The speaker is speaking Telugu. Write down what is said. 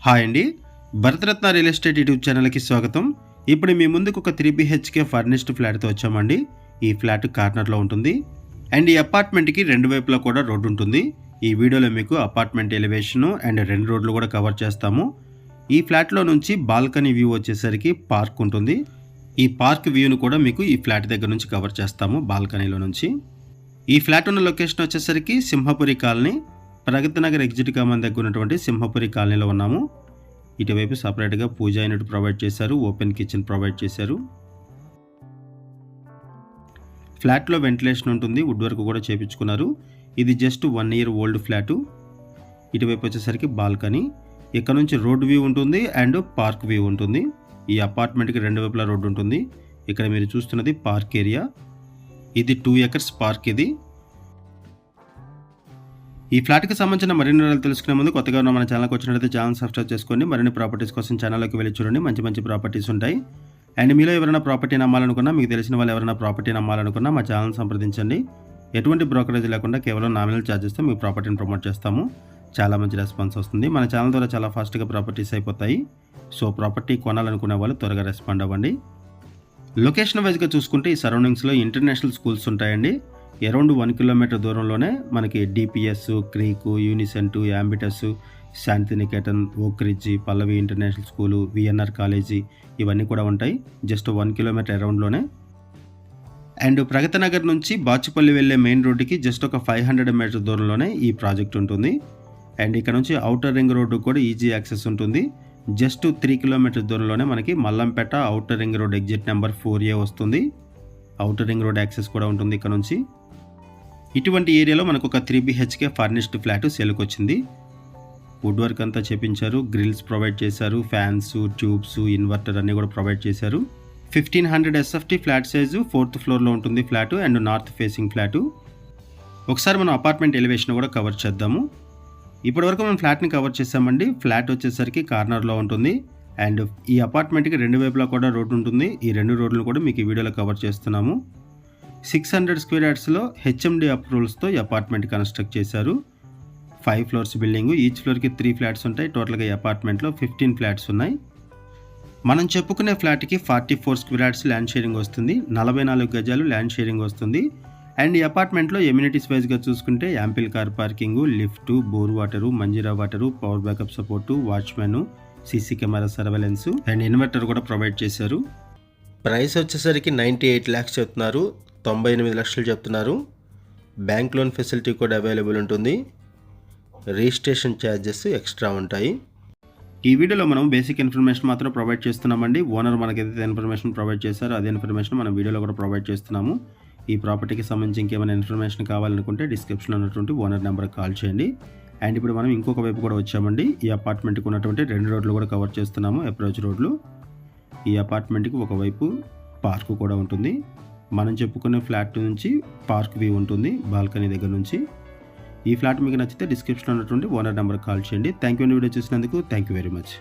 హాయ్ అండి, భరతరత్న రియల్ ఎస్టేట్ యూట్యూబ్ ఛానల్కి స్వాగతం. ఇప్పుడు మీ ముందుకు ఒక 3 BHK ఫర్నిష్డ్ ఫ్లాట్తో వచ్చామండి. ఈ ఫ్లాట్ కార్నర్లో ఉంటుంది అండ్ ఈ అపార్ట్మెంట్కి రెండు వైపులా కూడా రోడ్డు ఉంటుంది. ఈ వీడియోలో మీకు అపార్ట్మెంట్ ఎలివేషను అండ్ 2 రోడ్లు కూడా కవర్ చేస్తాము. ఈ ఫ్లాట్లో నుంచి బాల్కనీ వ్యూ వచ్చేసరికి పార్క్ ఉంటుంది. ఈ పార్క్ వ్యూను కూడా మీకు ఈ ఫ్లాట్ దగ్గర నుంచి కవర్ చేస్తాము బాల్కనీలో నుంచి. ఈ ఫ్లాట్ ఉన్న లొకేషన్ వచ్చేసరికి Simhapuri colony, Pragathi Nagar exit common దగ్గర ఉన్నటువంటి సింహపురి కాలనీలో ఉన్నాము. ఇటువైపు సపరేట్గా పూజా యూనిట్ ప్రొవైడ్ చేశారు, ఓపెన్ కిచెన్ ప్రొవైడ్ చేశారు. ఫ్లాట్లో వెంటిలేషన్ ఉంటుంది, వుడ్ వర్క్ కూడా చేయించుకున్నారు. ఇది జస్ట్ 1 year ఓల్డ్ ఫ్లాటు. ఇటువైపు వచ్చేసరికి బాల్కనీ, ఇక్కడ నుంచి రోడ్ వ్యూ ఉంటుంది అండ్ పార్క్ వ్యూ ఉంటుంది. ఈ అపార్ట్మెంట్కి రెండు వైపులా రోడ్డు ఉంటుంది. ఇక్కడ మీరు చూస్తున్నది పార్క్ ఏరియా. ఇది 2 acres పార్క్. ఇది ఈ ఫ్లాట్కి సంబంధించిన మరిన్ని వివరాలు తెలుసుకునే ముందు కొత్తగా ఉన్న మన ఛానల్కి వచ్చినట్లయితే ఛానల్ సబ్స్క్రైబ్ చేసుకోండి. మరిన్ని ప్రాపర్టీస్ కోసం ఛానల్లోకి వెళ్ళి చూడండి, మంచి మంచి ప్రాపర్టీస్ ఉంటాయి. అండ్ మీలో ఎవరైనా ప్రాపర్టీ నమ్మాలనుకున్నా, మీకు తెలిసిన వాళ్ళు ఎవరైనా ప్రాపర్టీ నమ్మాలనుకున్నా మా ఛానల్ సంప్రదించండి. ఎటువంటి బ్రోకరేజ్ లేకుండా కేవలం నామినల్ ఛార్జెస్తో మీ ప్రాపర్టీని ప్రమోట్ చేస్తాము. చాలా మంచి రెస్పాన్స్ వస్తుంది. మన ఛానల్ ద్వారా చాలా ఫాస్ట్గా ప్రాపర్టీస్ అయిపోతాయి. సో ప్రాపర్టీ కొనాలనుకునే వాళ్ళు త్వరగా రెస్పాండ్ అవ్వండి. లొకేషన్ వైజ్గా చూసుకుంటే ఈ సరౌండింగ్స్లో ఇంటర్నేషనల్ స్కూల్స్ ఉంటాయండి. అరౌండ్ 1 kilometer దూరంలోనే మనకి డిపిఎస్, క్రీకు, యూనిసెంటు, యాంబిటస్, శాంతినికేతన్, ఓక్రిడ్జి, పల్లవి ఇంటర్నేషనల్ స్కూలు, విఎన్ఆర్ కాలేజీ ఇవన్నీ కూడా ఉంటాయి. Just 1 kilometer అరౌండ్లోనే. And Pragathi Nagar నుంచి బాచుపల్లి వెళ్ళే మెయిన్ రోడ్డుకి జస్ట్ ఒక 500 meters దూరంలోనే ఈ ప్రాజెక్ట్ ఉంటుంది. అండ్ ఇక్కడ నుంచి ఔటర్ రింగ్ రోడ్డు కూడా ఈజీ యాక్సెస్ ఉంటుంది. జస్ట్ 3 kilometers దూరంలోనే మనకి Mallampet outer ring road exit number 4A వస్తుంది. ఔటర్ రింగ్ రోడ్ యాక్సెస్ కూడా ఉంటుంది ఇక్కడ నుంచి. ఇటువంటి ఏరియాలో మనకు ఒక 3 BHK ఫర్నిష్డ్ ఫ్లాట్ సేల్కి వచ్చింది. వుడ్ వర్క్ అంతా చేపించారు, గ్రిల్స్ ప్రొవైడ్ చేశారు, ఫ్యాన్స్, ట్యూబ్స్, ఇన్వర్టర్ అన్నీ కూడా ప్రొవైడ్ చేశారు. 1500 SFT ఫ్లాట్ సైజు, 4th floorలో ఉంటుంది flat and north facing flat. ఒకసారి మనం అపార్ట్మెంట్ ఎలివేషన్ కూడా కవర్ చేద్దాము. ఇప్పటివరకు మనం ఫ్లాట్ని కవర్ చేసామండి. ఫ్లాట్ వచ్చేసరికి కార్నర్లో ఉంటుంది అండ్ ఈ అపార్ట్మెంట్కి రెండు వైపులా కూడా రోడ్డు ఉంటుంది. ఈ 2 రోడ్లు కూడా మీకు ఈ వీడియోలో కవర్ చేస్తున్నాము. 600 square yardsలో HMD అప్రూవల్స్తో ఈ అపార్ట్మెంట్ కన్స్ట్రక్ట్ చేశారు. 5 floors బిల్డింగ్, ఈచ్ ఫ్లోర్కి 3 flats ఉంటాయి. టోటల్గా ఈ అపార్ట్మెంట్లో 15 flats ఉన్నాయి. మనం చెప్పుకునే ఫ్లాట్కి 44 square yards ల్యాండ్ షేరింగ్ వస్తుంది, 44 గజాలు ల్యాండ్ షేరింగ్ వస్తుంది. అండ్ ఈ అపార్ట్మెంట్లో ఎమ్యూనిటీస్ వైజ్గా చూసుకుంటే ample car parking, lift, bore water, Manjira water, power backup support, watchmen, CC camera surveillance and inverter కూడా ప్రొవైడ్ చేశారు. ప్రైస్ వచ్చేసరికి 98 lakhs చెప్తున్నారు, 98 లక్షలు చెప్తున్నారు. బ్యాంక్ లోన్ ఫెసిలిటీ కూడా అవైలబుల్ ఉంటుంది. రిజిస్ట్రేషన్ ఛార్జెస్ ఎక్స్ట్రా ఉంటాయి. ఈ వీడియోలో మనం బేసిక్ ఇన్ఫర్మేషన్ మాత్రం ప్రొవైడ్ చేస్తున్నామండి. ఓనర్ మనకి ఏదైతే ఇన్ఫర్మేషన్ ప్రొవైడ్ చేశారో అదే ఇన్ఫర్మేషన్ మనం వీడియోలో కూడా ప్రొవైడ్ చేస్తున్నాము. ఈ ప్రాపర్టీకి సంబంధించి ఇంకేమైనా ఇన్ఫర్మేషన్ కావాలనుకుంటే డిస్క్రిప్షన్లో ఉన్నటువంటి ఓనర్ నెంబర్కి కాల్ చేయండి. అండ్ ఇప్పుడు మనం ఇంకొక వైపు కూడా వచ్చామండి. ఈ అపార్ట్మెంట్కి ఉన్నటువంటి 2 రోడ్లు కూడా కవర్ చేస్తున్నాము, అప్రోచ్ రోడ్లు. ఈ అపార్ట్మెంట్కి ఒకవైపు పార్కు కూడా ఉంటుంది. మనం చెప్పుకునే ఫ్లాట్ నుంచి పార్క్ వ్యూ ఉంటుంది బాల్కనీ దగ్గర నుంచి. ఈ ఫ్లాట్ మీకు నచ్చితే డిస్క్రిప్షన్లో ఉన్నటువంటి ఓనర్ నెంబర్కి కాల్ చేయండి. Thank you. వీడియో చూసినందుకు థ్యాంక్ యూ వెరీ మచ్.